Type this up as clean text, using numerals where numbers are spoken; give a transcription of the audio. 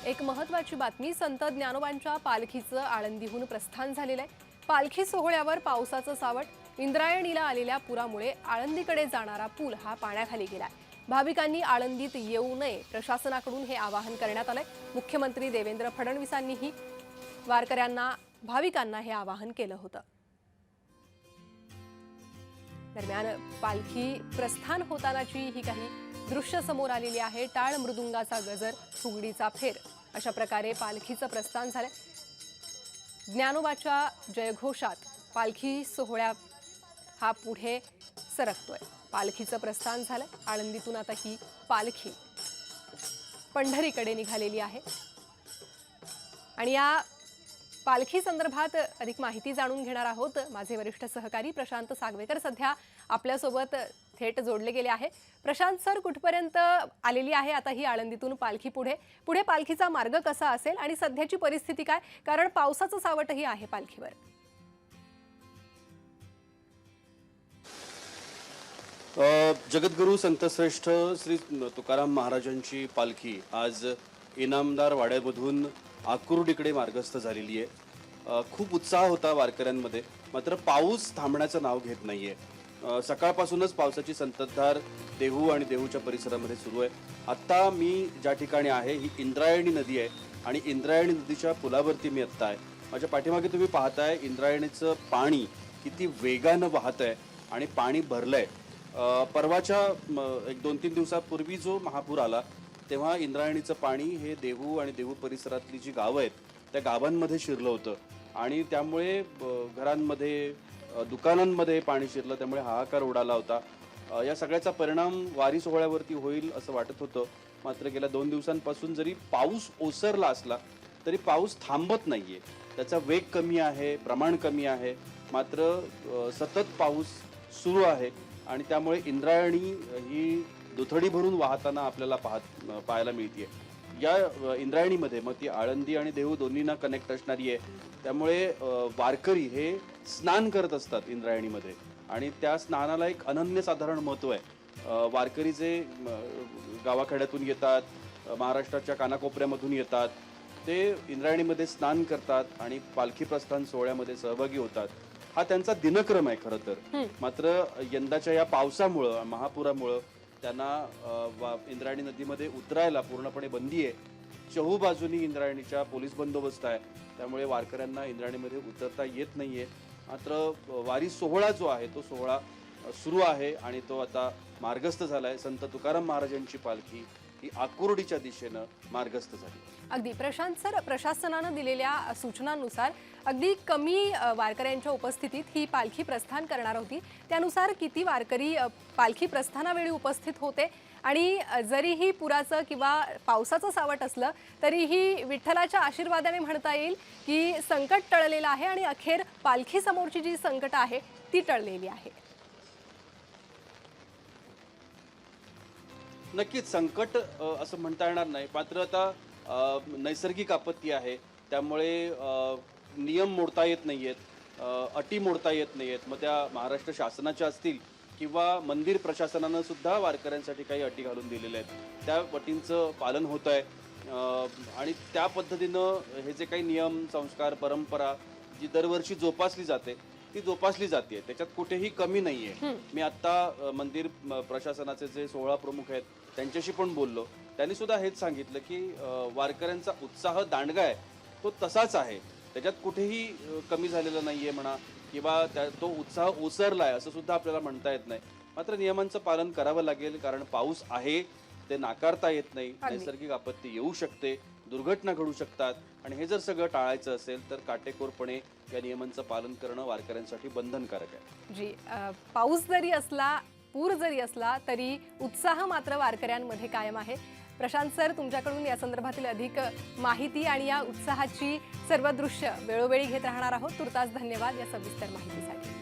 एक महत्त्वाची बातमी, संत ज्ञानोबांच्या पालखीचं आळंदीहून प्रस्थान झालेलं आहे। पालखी सोहळ्यावर पावसाचं सावट, इंद्रायणीला आलेल्या पुरामुळे आळंदीकडे जाणारा पूल हा पाण्याखाली गेलाय। भाविकांनी आळंदीत येऊ नये, प्रशासनाकडून हे आवाहन करण्यात आलंय। मुख्यमंत्री देवेंद्र फडणवीसांनीही वारकऱ्यांना, भाविकांना हे आवाहन केलं होतं। दरम्यान पालखी प्रस्थान होतानाची ही काही दृश्य समोर आलेली आहे। टाळ मृदुंगाचा गजर, फुगडीचा फेर, अशा प्रकारे पालखीचं प्रस्थान झालंय। ज्ञानोबाच्या जयघोषात पालखी सोहळा हा पुढे सरकतोय। पालखीचं प्रस्थान झालंय। आळंदीतून आता ही पालखी पंढरीकडे निघालेली आहे आणि या पालखी संदर्भात अधिक माहिती जाणून घेणार आहोत। माझे वरिष्ठ सहकारी प्रशांत सागवेकर सध्या आपल्यासोबत थेट जोडले गेले आहे। प्रशांत सर, कुठपर्यंत आलेली आहे आता ही आळंदीतून पालखी? पुढे पालखीचा मार्ग कसा असेल आणि सध्याची परिस्थिती काय, कारण पावसाचं सावटही आहे पालखीवर? जगद्गुरू संतश्रेष्ठ श्री तुकाराम महाराजांची पालखी आज इनामदार वाड्यामधून आकुर्डीकडे मार्गस्थ झालेली आहे। खूप उत्साह होता वारकऱ्यांमध्ये, मात्र पाऊस थांबण्याचं नाव घेत नाहीये। सकाळपासूनच पावसाची संततधार देहू आणि देहूच्या परिसरामध्ये सुरू आहे। आता मी ज्या ठिकाणी आहे ही इंद्रायणी नदी आहे आणि इंद्रायणी नदीच्या पुलावरती मी आत्ता आहे। माझ्या पाठीमागे तुम्ही पाहताय इंद्रायणीचं पाणी किती वेगानं वाहत आहे आणि पाणी भरलंय। परवाच्या एक 2-3 दिवसापूर्वी जो महापूर आला तेव्हा इंद्रायणीचं पाणी हे देहू आणि देहू परिसरातली जी गावं आहेत त्या गावांमध्ये शिरलं होतं आणि त्यामुळे घरांमध्ये, दुकानांमध्ये पाणी शिरलं, त्यामुळे हाहाकार उडाला होता। या सगळ्याचा परिणाम वारी सोहळ्यावरती होईल असं वाटत होतं, मात्र गेल्या 2 दिवसांपासून जरी पाऊस ओसरला असला तरी पाऊस थांबत नाहीये। त्याचा वेग कमी आहे, प्रमाण कमी आहे, मात्र सतत पाऊस सुरू आहे आणि त्यामुळे इंद्रायणी ही दुथडी भरून वाहताना आपल्याला पाहायला मिळते। या इंद्रायणीमध्ये मग ती आळंदी आणि देहू दोन्हींना कनेक्ट असणारी आहे, त्यामुळे वारकरी हे स्नान करत असतात इंद्रायणीमध्ये आणि त्या स्नानाला एक अनन्यसाधारण महत्त्व आहे। वारकरी जे गावाखेड्यातून येतात, महाराष्ट्राच्या कानाकोपऱ्यामधून येतात, ते इंद्रायणीमध्ये स्नान करतात आणि पालखी प्रस्थान सोहळ्यामध्ये सहभागी होतात। हा त्यांचा दिनक्रम आहे खरं तर, मात्र यंदाच्या या पावसामुळं, महापुरामुळं त्यांना इंद्रायणी नदीमध्ये उतरायला पूर्णपणे बंदी आहे। चहूबाजूनी इंद्रायणीच्या पोलीस बंदोबस्त आहे, त्यामुळे वारकऱ्यांना इंद्रायणीमध्ये उतरता येत नाहीये। मात्र वारी सोहळा जो आहे तो सोहळा सुरू आहे आणि तो आता मार्गस्थ झालाय। संत तुकाराम महाराजांची पालखी ही आकुर्डीच्या दिशेनं मार्गस्थ झाली। अगदी प्रशांत सर, प्रशासनानं दिलेल्या सूचनांनुसार अगदी कमी वारकऱ्यांच्या उपस्थितीत ही पालखी प्रस्थान करणार होती। त्यानुसार किती वारकरी पालखी प्रस्थानावेळी उपस्थित होते आणि जरीही पुराचं किंवा पावसाचं सावट असलं तरीही विठ्ठलाच्या आशीर्वादाने म्हणता येईल की संकट टळलेलं आहे आणि अखेर पालखी समोरची जी संकट आहे ती टळलेली आहे? नक्कीच संकट असं म्हणता येणार नाही, मात्र आता नैसर्गिक आपत्ती आहे, त्यामुळे नियम मोडता येत नाहीयेत, अटी मोडता येत नाहीयेत। मग त्या महाराष्ट्र शासनाच्या असतील किंवा मंदिर प्रशासनानं सुद्धा वारकऱ्यांसाठी काही अटी घालून दिलेल्या आहेत, त्या अटींचं पालन होत आहे आणि त्या पद्धतीनं हे जे काही नियम, संस्कार, परंपरा जी दरवर्षी जोपासली जाते ती जोपासली जाते, त्याच्यात कुठेही कमी नाहीये। मी आता मंदिर प्रशासनाचे जे 16 प्रमुख आहेत त्यांच्याशी पण बोललो, त्यांनी सुद्धा हेच सांगितलं की वारकऱ्यांचा उत्साह दांडगा आहे तो तसाच आहे, त्याच्यात कुठेही कमी झालेला नाहीये म्हणा किंवा तो उत्साह ओसरलाय असं सुद्धा आपल्याला म्हणता येत नाही। मात्र नियमांचं पालन करावं लागेल, कारण पाऊस आहे ते नाकारता येत नाही। नैसर्गिक आपत्ती येऊ शकते, दुर्घटना घडू शकतात आणि हे जर सगळं टाळायचं असेल तर काटेकोरपणे या नियमांचं पालन करणं वारकऱ्यांसाठी बंधनकारक आहे। जी, पाऊस जरी असला, पूर जरी असला तरी उत्साह मात्र वारकऱ्यांमध्ये कायम आहे। प्रशांत सर, तुमच्याकडून या संदर्भातील अधिक माहिती आणि या उत्साहाची सर्व दृश्य वेळोवेळी घेत राहणार आहोत। तुर्तास धन्यवाद या सविस्तर माहितीसाठी।